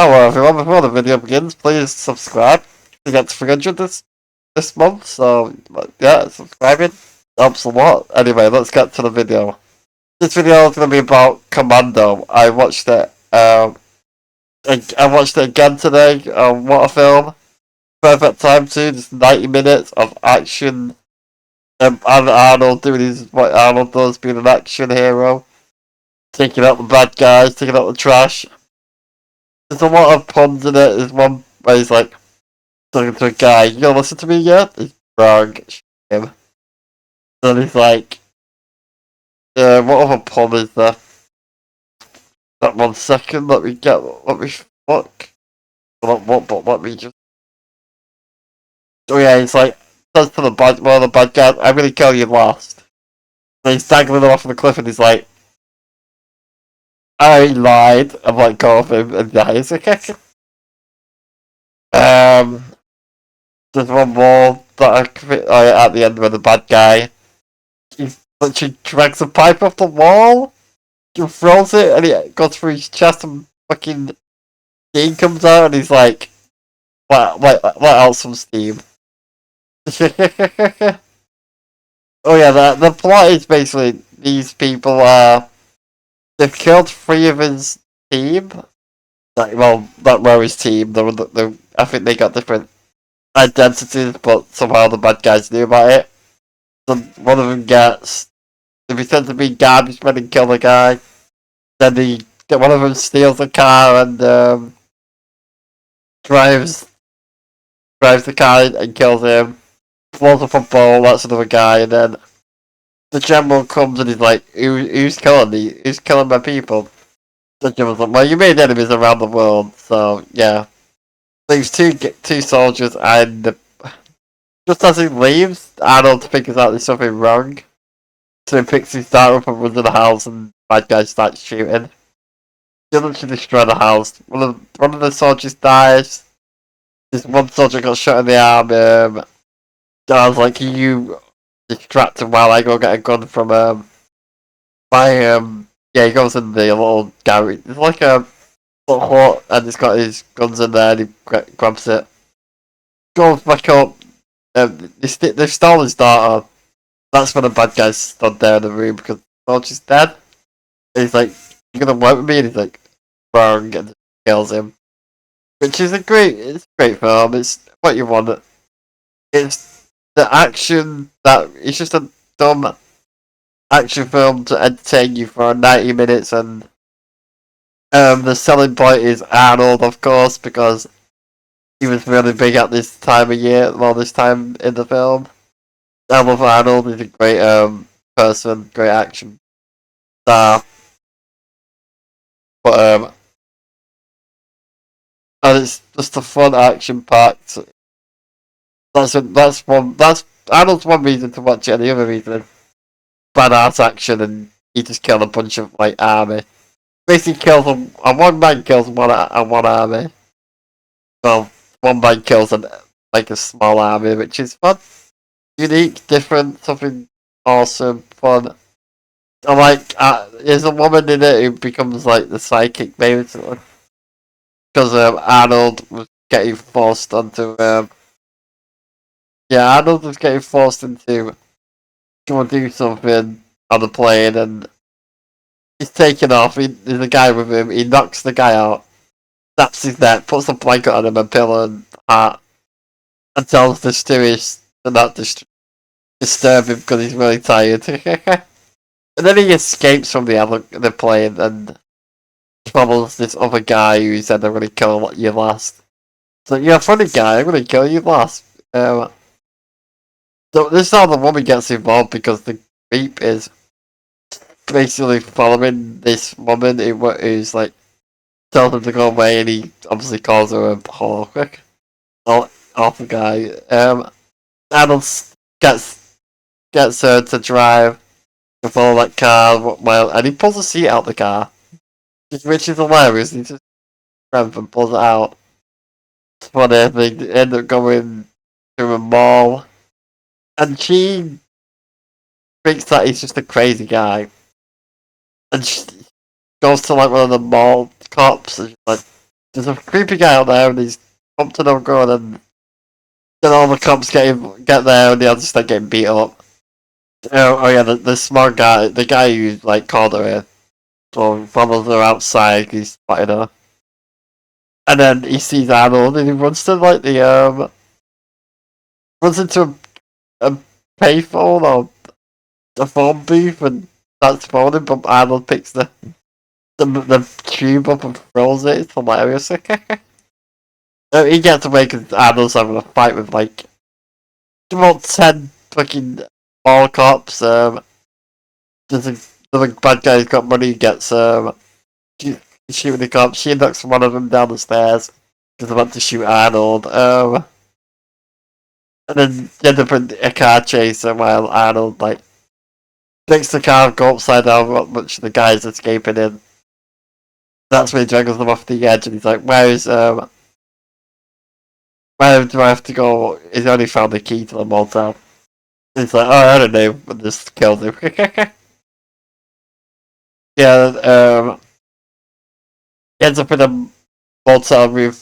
well, everyone, before the video begins, please subscribe to get to 300 this month. So, yeah, subscribing helps a lot. Anyway, let's get to the video. This video is going to be about Commando. I watched it. I watched it again today. What a film! Perfect time too. Just 90 minutes of action. And Arnold doing what Arnold does, being an action hero, taking out the bad guys, taking out the trash. There's a lot of puns in it. There's one where he's like talking to a guy. You gonna listen to me yet? He's wrong. Him. Then he's like, what other pun is there? That 1 second. Let me get. Let me fuck. Not what, but let me just. Oh yeah, he's like says to one of the bad guys, "I'm gonna kill you last." And he's dangling him off the cliff, and he's like, "I lied." I'm like, go off him and dies. There's one more that at the end where the bad guy he literally drags a pipe off the wall, he throws it, and it goes through his chest, and fucking steam comes out, and he's like, let out some steam. Oh yeah, the plot is basically these people they've killed 3 of his team. Not were his team. I think they got different identities, but somehow the bad guys knew about it. So one of them they pretend to be garbage men and kill the guy. Then one of them steals a car and drives the car and kills him. Blows up a ball, that's another guy, and then the general comes and he's like, who's killing me? Who's killing my people? The general's like, well, you made enemies around the world, so yeah. Leaves two soldiers, and just as he leaves, Arnold figures out there's something wrong. So he picks his dart up and runs in the house, and bad guys start shooting. They literally destroy the house. One of the soldiers dies. This one soldier got shot in the arm. I was like, you distract him while I go get a gun from yeah, he goes in the little garage. It's like a little hut, and he's got his guns in there, and he grabs it. Goes back up. They've stolen his daughter. That's when the bad guys stood there in the room because the soldier's dead. And he's like, "You gonna work with me?" And he's like, "Wrong," and kills him. Which is it's a great film. It's what you want. It's the action that it's just a dumb action film to entertain you for 90 minutes, and the selling point is Arnold, of course, because he was really big at this time of year, this time in the film. I love Arnold, he's a great person, great action star. But and it's just a fun action packed. That's Arnold's one reason to watch it, and the other reason is badass action, and he just killed a bunch of army. Basically kills a one man kills one army. Well, one man kills a small army, which is fun, unique, different, something awesome, fun. There's a woman in it who becomes the psychic basically, because Arnold was getting forced onto Arnold was getting forced into go and do something on the plane, and he's taken off. There's a guy with him. He knocks the guy out, snaps his neck, puts a blanket on him, a pillow and hat, and tells the stewardess to not disturb him because he's really tired. And then he escapes from the plane and troubles this other guy who said, "I'm going to kill you last." So you're a funny guy. I'm going to kill you last. So this is how the woman gets involved, because the creep is basically following this woman who's tells him to go away, and he obviously calls her a whore. Awful guy. Arnold gets her to drive to follow that car, and he pulls a seat out the car, which is hilarious. He just grabs and pulls it out. It's funny. They end up going to a mall, and she thinks that he's just a crazy guy, and she goes to one of the mall cops, and she's like, there's a creepy guy out there, and he's up to no good, and then all the cops get there, and they all just start getting beat up. Oh yeah, the smart guy, the guy who like called her in, so follows her outside, he's spotting her. And then he sees Arnold and he runs to like the runs into a payphone or a phone booth and that's phoning, but Arnold picks the tube up and throws it. It's hilarious. He gets away because Arnold's having a fight with like about 10 fucking mall cops. There's the big bad guy who's got money. He gets shooting the cops. She knocks one of them down the stairs because they're about to shoot Arnold. And then you end up in a car chase while Arnold like takes the car and go upside down, which the guy's escaping in. That's when he drags them off the edge, and he's like, where do I have to go? He's only found the key to the motel. He's like, oh, I don't know, and just kills him. Yeah, he ends up in a motel room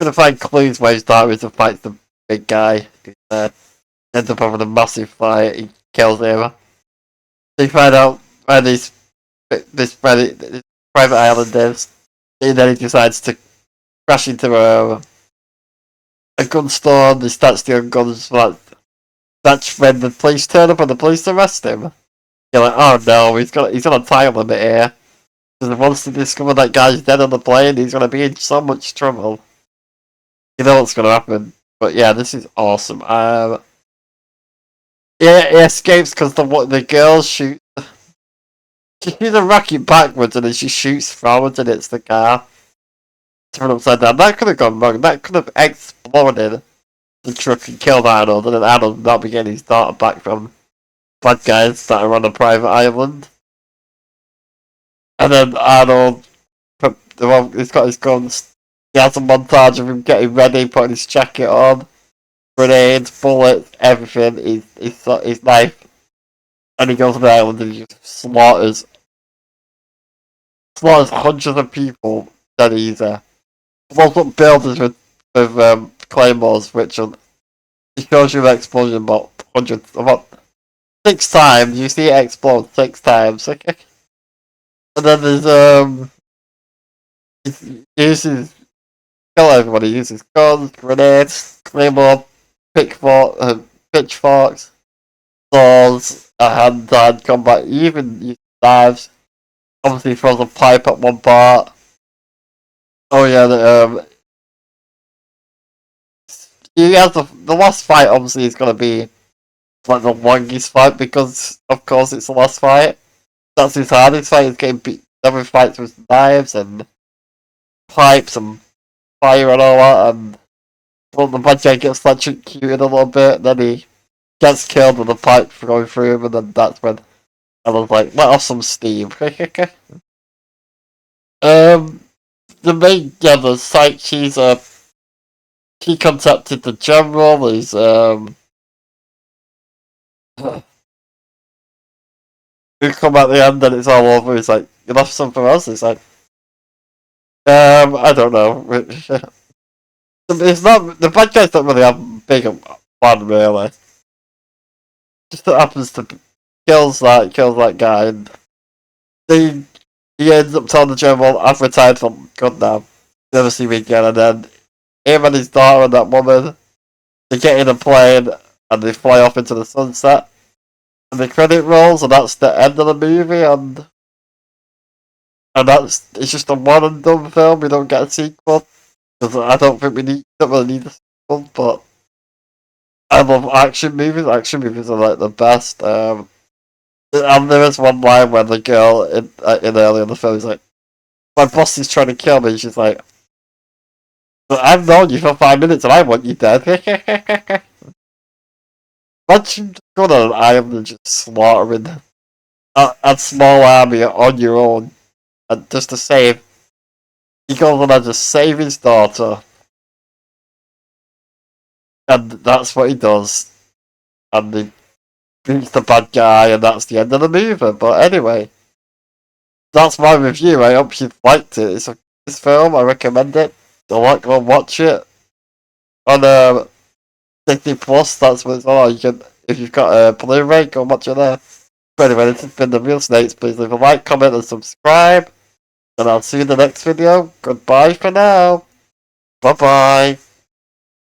gonna find clues where his daughter is and fights the big guy. Ends up having a massive fight, he kills him. They find out where this private island is, and then he decides to crash into a gun store and they start stealing guns. That's when the police turn up and the police arrest him. You're like, oh no, he's on a time limit here. Because once they discover that guy's dead on the plane, he's gonna be in so much trouble. You know what's gonna happen. But yeah, this is awesome. Yeah, he escapes because the girl shoots. She shoots a rocket backwards and then she shoots forwards and hits the car. Turn upside down. That could have gone wrong. That could have exploded the truck and killed Arnold, and then Arnold would not be getting his daughter back from bad guys that are on a private island. And then Arnold, he's got his guns. He has a montage of him getting ready, putting his jacket on, grenades, bullets, everything. His knife, and he goes to the island and he just slaughters hundreds of people dead easy. Blows up buildings with claymores, which it shows you the explosion about 6 times. You see it explode 6 times. Okay. And then there's he uses kill everybody. He uses guns, grenades, claymore, pitchforks, swords, a hand-to-hand combat. He even uses knives. Obviously, he throws a pipe at one part. Oh yeah, he has the last fight. Obviously, is gonna be like the longest fight because, of course, it's the last fight. That's his hardest fight. He's getting beat. Every fights with knives and pipes and fire and all that. And well, the bad guy gets electrocuted a little bit. Then he gets killed with a pipe going through him, and then that's when I was like, let off some steam. The main the site she contacted the general. We come at the end and it's all over. He's like, you left something else. It's like, I don't know. It's not the bad guys don't really have big plan really. Just that happens to kills that guy, and he ends up telling the general, "I've retired from good now. Never see me again." And then him and his daughter and that woman, they get in a plane and they fly off into the sunset. And the credit rolls, and that's the end of the movie, and it's just a one and done film. We don't get a sequel because I don't think don't really need a sequel. But I love action movies. Action movies are like the best. And there is one line where the girl in early in the film is like, "My boss is trying to kill me." She's like, "But I've known you for 5 minutes, and I want you dead." Imagine going on an island and just slaughtering a small army on your own, and just to save. He goes on and just save his daughter, and that's what he does. And he beats the bad guy, and that's the end of the movie. But anyway, that's my review. I hope you liked it. It's a this film. I recommend it. Go and watch it on Disney Plus. That's what it's on. You can, if you've got a Blu-ray, go and watch it there. But anyway, this has been the Real Snakes. Please leave a like, comment, and subscribe. And I'll see you in the next video. Goodbye for now. Bye bye.